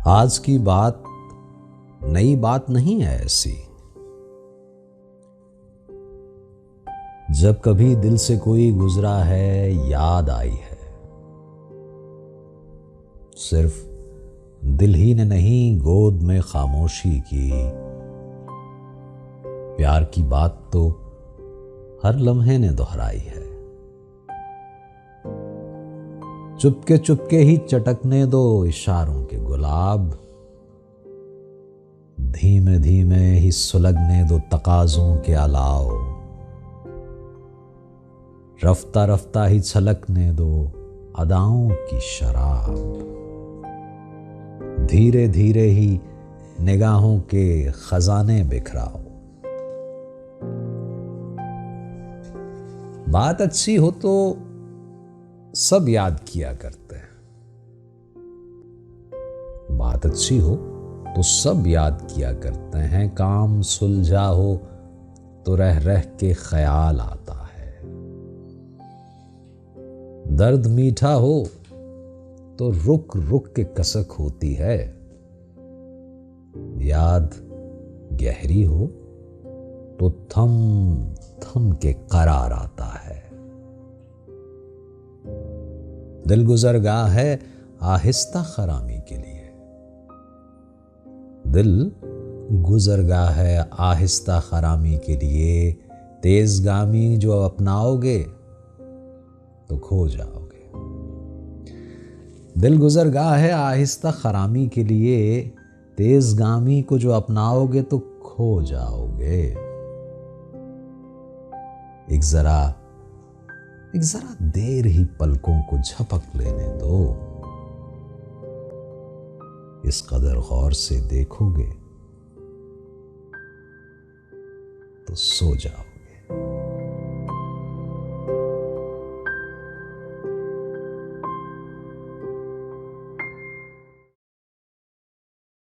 आज की बात नई बात नहीं है ऐसी। जब कभी दिल से कोई गुजरा है, याद आई है। सिर्फ दिल ही ने नहीं, गोद में खामोशी की। प्यार की बात तो हर लम्हे ने दोहराई है। चुपके चुपके ही चटकने दो इशारों के गुलाब। धीमे धीमे ही सुलगने दो तकाज़ों के अलाव। रफ्ता रफ्ता ही छलकने दो अदाओं की शराब। धीरे धीरे ही निगाहों के खजाने बिखराओ। बात अच्छी हो तो सब याद किया करते हैं। बात अच्छी हो तो सब याद किया करते हैं। काम सुलझा हो तो रह रह के ख्याल आता है। दर्द मीठा हो तो रुक रुक के कसक होती है। याद गहरी हो तो थम थम के करार आता है। दिल गुजरगाह है आहिस्ता खरामी के लिए। दिल गुजरगाह है आहिस्ता खरामी के लिए। तेजगामी जो अपनाओगे तो खो जाओगे। दिल गुजरगाह है आहिस्ता खरामी के लिए। तेजगामी को जो अपनाओगे तो खो जाओगे। एक जरा देर ही पलकों को झपक लेने दो। इस कदर गौर से देखोगे तो सो जाओ।